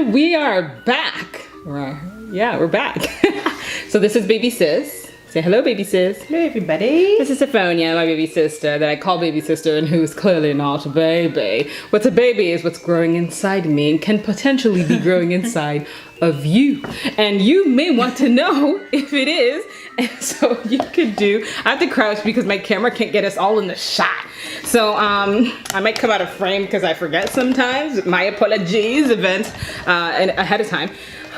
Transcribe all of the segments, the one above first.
And we are back. We're back. So this is baby sis. Say hello, baby sis. Hello, everybody. This is Sophonia, my baby sister, that I call baby sister and who's clearly not a baby. What's a baby is what's growing inside me and can potentially be growing inside of you. And you may want to know if it is. And so you could do, I have to crouch because my camera can't get us all in the shot. So I might come out of frame because I forget sometimes. My apologies, event and ahead of time.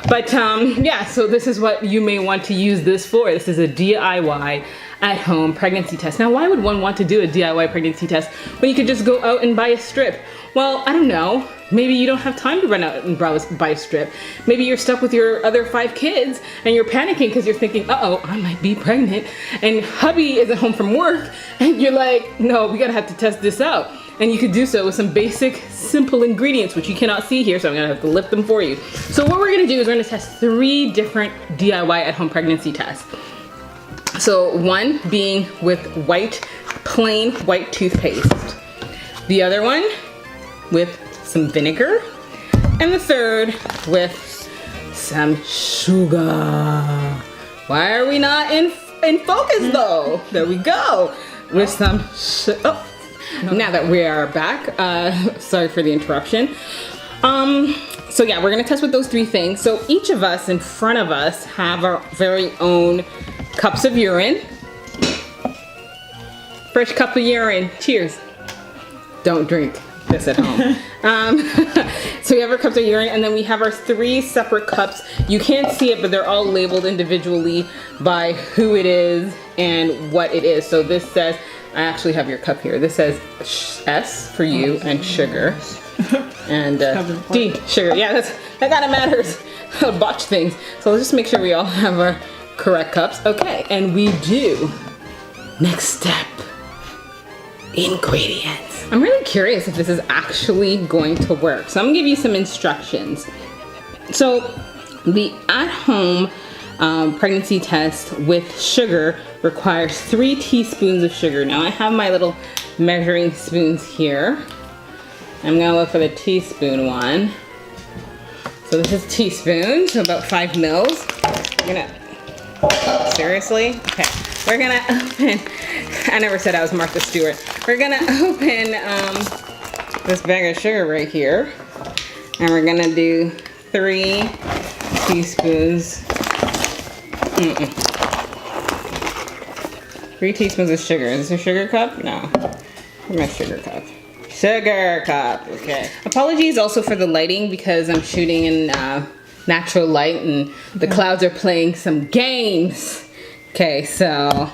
But yeah, so this is what you may want to use this for. This is a DIY at-home pregnancy test. Now, why would one want to do a DIY pregnancy test when you could just go out and buy a strip? Well, I don't know. Maybe you don't have time to run out and buy a strip. Maybe you're stuck with your other 5 kids and you're panicking because you're thinking, uh-oh, I might be pregnant. And hubby isn't home from work. And you're like, no, we gotta have to test this out. And you could do so with some basic, simple ingredients, which you cannot see here, so I'm gonna have to lift them for you. So what we're gonna do is we're gonna test 3 different DIY at-home pregnancy tests. So one being with plain white toothpaste. The other one with some vinegar. And the third with some sugar. Why are we not in focus though? There we go. With some sugar. Now that we are back, sorry for the interruption. So yeah, we're gonna test with those 3 things. So each of us in front of us have our very own cups of urine. Fresh cup of urine, cheers. Don't drink this at home. So we have our cups of urine and then we have our 3 separate cups. You can't see it, but they're all labeled individually by who it is and what it is. So this says, I actually have your cup here. This says S for you and sugar. And D, sugar. Yeah, that kind of matters. I'll botch things. So let's just make sure we all have our correct cups. Okay, and we do. Next step, ingredients. I'm really curious if this is actually going to work. So I'm gonna give you some instructions. So the at-home pregnancy test with sugar requires 3 teaspoons of sugar. Now I have my little measuring spoons here. I'm gonna look for the teaspoon one. So this is teaspoon, so about 5 mils. Seriously? Okay, we're gonna open, I never said I was Martha Stewart. We're gonna open this bag of sugar right here. And we're gonna do 3 teaspoons. 3 teaspoons of sugar. Is this a sugar cup? No. Where's my sugar cup? Sugar cup. Okay. Apologies also for the lighting because I'm shooting in natural light and the clouds are playing some games. Okay, so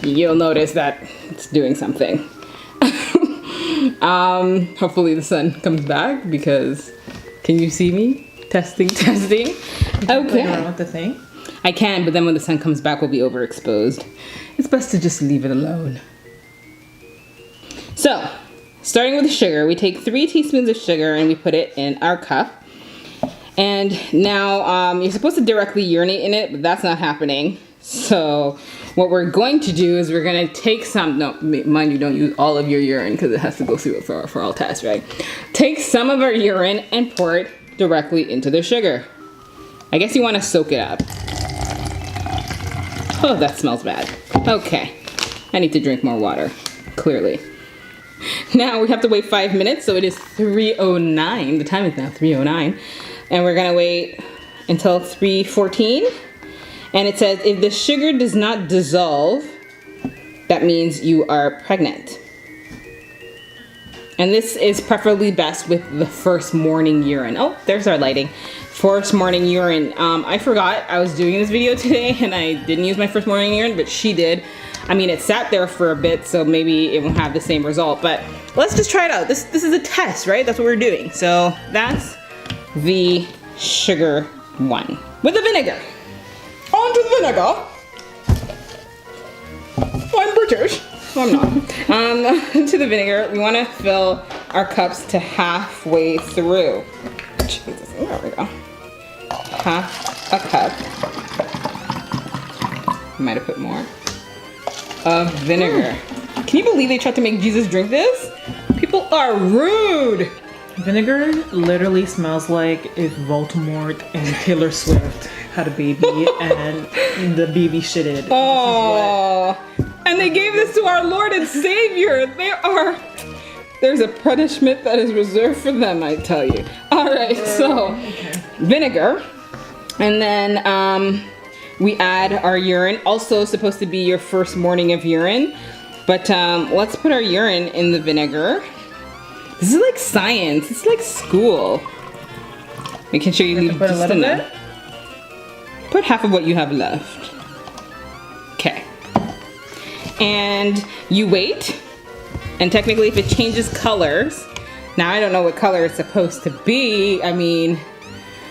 you'll notice that it's doing something. Hopefully the sun comes back because can you see me? Testing. Okay. Play around with the thing? I can, but then when the sun comes back, we'll be overexposed. It's best to just leave it alone. So, starting with the sugar, we take 3 teaspoons of sugar and we put it in our cup. And now you're supposed to directly urinate in it, but that's not happening. So what we're going to do is we're gonna take some, no, mind you, don't use all of your urine because it has to go through it for all tests, right? Take some of our urine and pour it directly into the sugar. I guess you want to soak it up. Oh, that smells bad. Okay, I need to drink more water, clearly. Now we have to wait 5 minutes, so it is 3:09. The time is now 3:09. And we're gonna wait until 3:14. And it says, if the sugar does not dissolve, that means you are pregnant. And this is preferably best with the first morning urine. Oh, there's our lighting. First morning urine. I forgot I was doing this video today and I didn't use my first morning urine, but she did. I mean, it sat there for a bit, so maybe it won't have the same result, but let's just try it out. This is a test, right? That's what we're doing. So that's the sugar one with the vinegar. On to the vinegar. I'm British. No, I'm not. To the vinegar, we want to fill our cups to halfway through. Jesus, there we go. Half a cup. Might have put more. Of vinegar. Can you believe they tried to make Jesus drink this? People are rude. Vinegar literally smells like if Voldemort and Taylor Swift had a baby and the baby shitted. Oh, and they gave this to our Lord and Savior. There's a punishment that is reserved for them, I tell you. All right, so vinegar, and then we add our urine. Also supposed to be your first morning of urine, but let's put our urine in the vinegar. This is like science. It's like school. Making sure you leave put a just little enough. bit? Put half of what you have left. Okay. And you wait. And technically, if it changes colors, now I don't know what color it's supposed to be. I mean,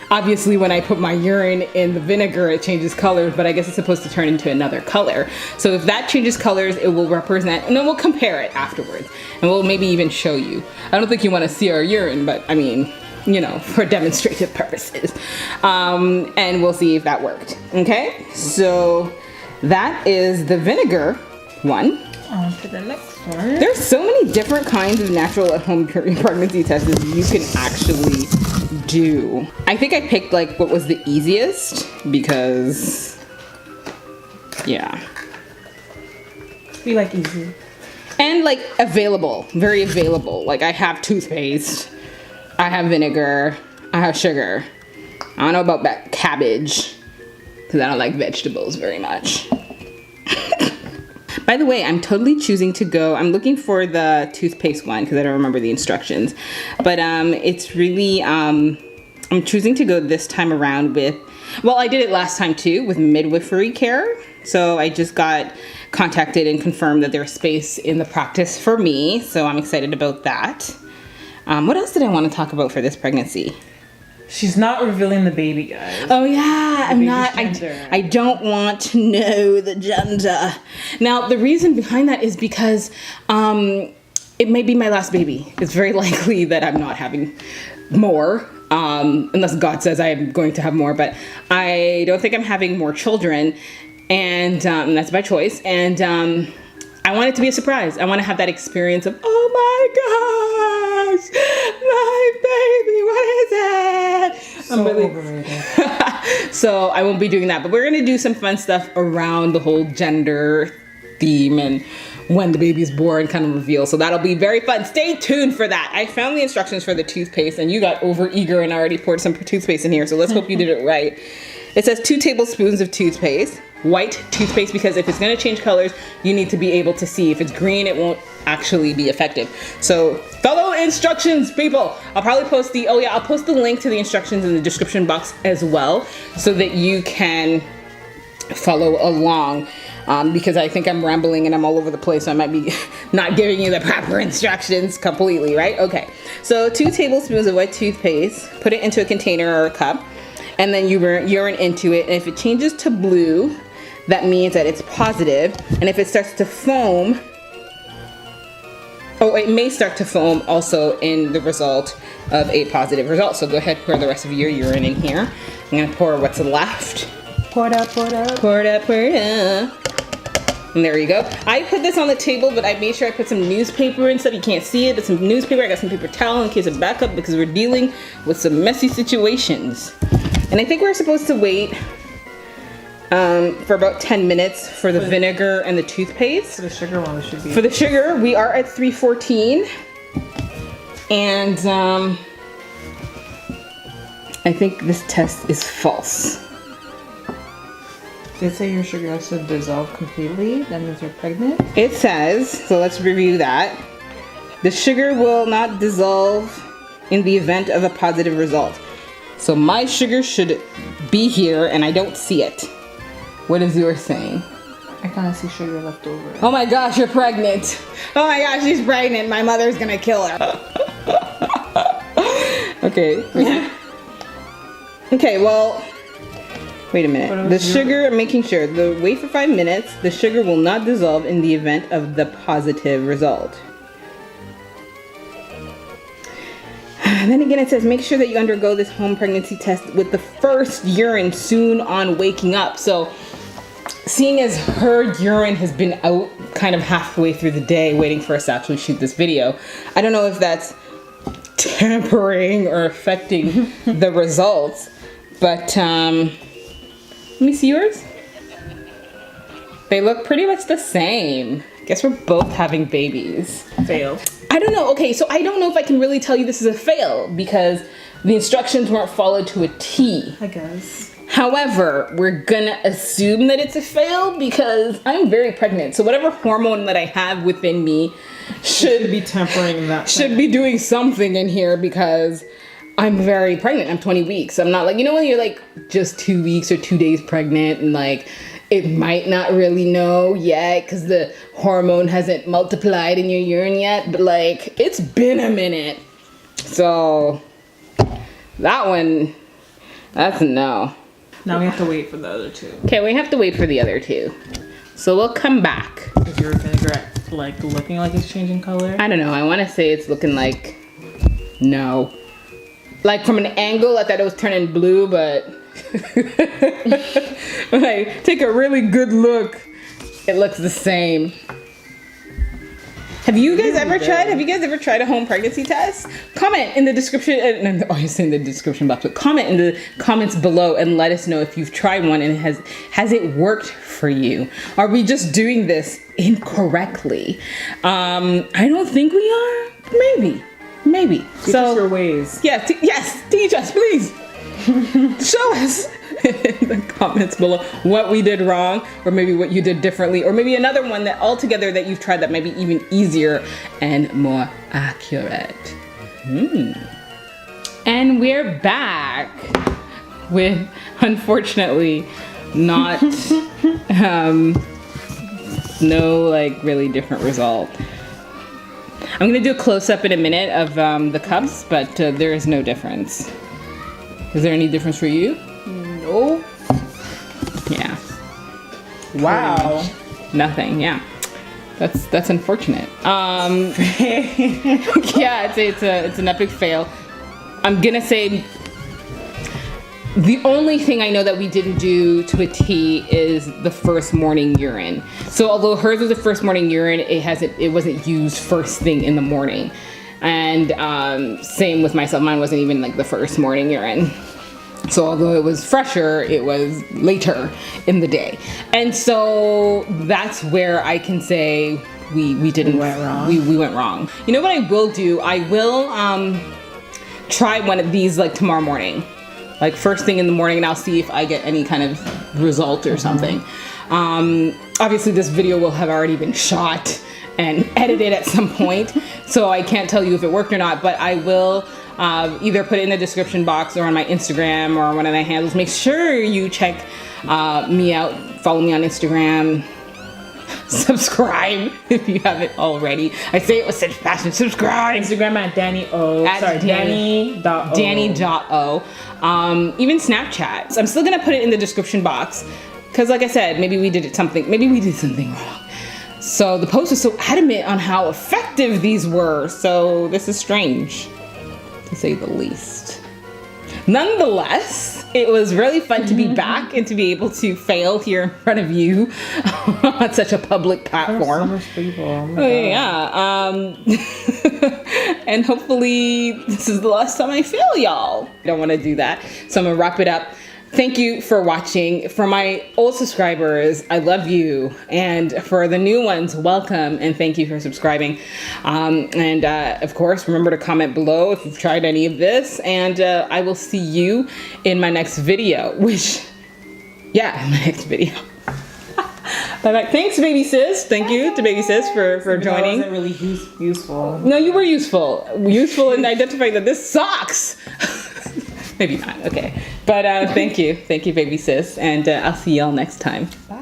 obviously when I put my urine in the vinegar, it changes colors, but I guess it's supposed to turn into another color. So if that changes colors, it will represent, and then we'll compare it afterwards. And we'll maybe even show you. I don't think you want to see our urine, but I mean, you know, for demonstrative purposes. And we'll see if that worked. Okay, so that is the vinegar one. On to the next one. There's so many different kinds of natural at-home pregnancy tests you can actually do. I think I picked like what was the easiest because, yeah. We like easy. And like available, very available. Like I have toothpaste, I have vinegar, I have sugar. I don't know about that cabbage because I don't like vegetables very much. By the way, I'm totally choosing to go, I'm looking for the toothpaste one because I don't remember the instructions. But it's really, I'm choosing to go this time around with, well, I did it last time too with midwifery care. So I just got contacted and confirmed that there's space in the practice for me. So I'm excited about that. What else did I want to talk about for this pregnancy? She's not revealing the baby, guys. Oh yeah, I'm not. Gender. I don't want to know the gender. Now the reason behind that is because it may be my last baby. It's very likely that I'm not having more, unless God says I am going to have more. But I don't think I'm having more children, and that's by choice. And I want it to be a surprise. I want to have that experience of, oh my gosh, my baby, what is it? So overrated. So I won't be doing that, but we're going to do some fun stuff around the whole gender theme and when the baby's born kind of reveal. So that'll be very fun. Stay tuned for that. I found the instructions for the toothpaste and you got over eager and already poured some toothpaste in here. So let's hope you did it right. It says 2 tablespoons of toothpaste. White toothpaste, because if it's going to change colors, you need to be able to see. If it's green, it won't actually be effective. So follow instructions, people. I'll probably post I'll post the link to the instructions in the description box as well so that you can follow along. Because I think I'm rambling and I'm all over the place, so I might be not giving you the proper instructions completely, right? Okay, so 2 tablespoons of white toothpaste, put it into a container or a cup, and then you urine into it, and if it changes to blue, that means that it's positive. And if it starts to foam, it may start to foam also in the result of a positive result. So go ahead, pour the rest of your urine in here. I'm gonna pour what's left. Pour it up, pour it up. Pour it up, pour it up. And there you go. I put this on the table, but I made sure I put some newspaper and stuff. You can't see it, but some newspaper. I got some paper towel in case of backup because we're dealing with some messy situations. And I think we're supposed to wait for about 10 minutes for the vinegar and the toothpaste. For the sugar one, it should be. For the sugar, we are at 314. And I think this test is false. Did it say your sugar has to dissolve completely? That means you're pregnant? It says, so let's review that. The sugar will not dissolve in the event of a positive result. So my sugar should be here and I don't see it. What is yours saying? I kind of see sugar left over. Oh my gosh, you're pregnant. Oh my gosh, she's pregnant. My mother's gonna kill her. Okay. Okay, well, wait a minute. The sugar, I'm making sure. Wait for 5 minutes. The sugar will not dissolve in the event of the positive result. Then again, it says make sure that you undergo this home pregnancy test with the first urine soon on waking up. So seeing as her urine has been out kind of halfway through the day waiting for us to actually shoot this video, I don't know if that's tampering or affecting the results. But let me see yours. They look pretty much the same. Guess we're both having babies. Fail. I don't know. Okay, so I don't know if I can really tell you this is a fail because the instructions weren't followed to a T. I guess. However, we're gonna assume that it's a fail because I'm very pregnant. So whatever hormone that I have within me should be tempering that. Should be doing something in here because I'm very pregnant. I'm 20 weeks. I'm not like, you know when you're like just 2 weeks or 2 days pregnant and like it might not really know yet because the hormone hasn't multiplied in your urine yet, but like it's been a minute. So that one, that's a no. Now we have to wait for the other two. Okay, we have to wait for the other two. So we'll come back. Is your vinaigrette like looking like it's changing color? I don't know. I want to say it's looking like no. Like from an angle, I thought it was turning blue, but when I take a really good look, it looks the same. Have you guys ever tried? Have you guys ever tried a home pregnancy test? Comment in the description. Oh, you're saying the description box, but comment in the comments below and let us know if you've tried one and has it worked for you? Are we just doing this incorrectly? I don't think we are. Maybe. Teach us your ways. Yeah. Yes. Teach us, please. Show us in the comments below what we did wrong, or maybe what you did differently, or maybe another one that altogether that you've tried that might be even easier and more accurate. And we're back with, unfortunately, not no like really different result. I'm gonna do a close-up in a minute of the cups, but there is no difference. Is there any difference for you? No. Yeah. Wow. Nothing. Yeah. That's unfortunate. Yeah, it's an epic fail. I'm gonna say the only thing I know that we didn't do to a T is the first morning urine. So although hers was the first morning urine, it wasn't used first thing in the morning. And same with myself, mine wasn't even like the first morning urine. So although it was fresher, it was later in the day. And so that's where I can say we went wrong. We went wrong. You know what I will do? I will try one of these like tomorrow morning. Like first thing in the morning, and I'll see if I get any kind of result or something. Obviously this video will have already been shot and edited at some point, so I can't tell you if it worked or not, but I will either put it in the description box or on my Instagram or one of my handles. Make sure you check me out, follow me on Instagram, subscribe if you haven't already. I say it with such passion, subscribe. Instagram at Danny.o. Danny.o. Danny.o. Even Snapchat. So I'm still gonna put it in the description box because like I said, maybe we did something wrong. So the post was so adamant on how effective these were. So this is strange, to say the least. Nonetheless, it was really fun to be back and to be able to fail here in front of you on such a public platform. So much people. Oh, yeah. And hopefully this is the last time I fail, y'all. I don't want to do that. So I'm going to wrap it up. Thank you for watching. For my old subscribers, I love you. And for the new ones, welcome and thank you for subscribing. Of course, remember to comment below if you've tried any of this. And I will see you in my next video, my next video. Bye-bye. Thanks, baby sis. Thank you to baby sis for joining. That wasn't really useful. No, you were useful. Useful in identifying that this sucks. Maybe not. Okay. But thank you. Thank you, baby sis. And I'll see y'all next time. Bye.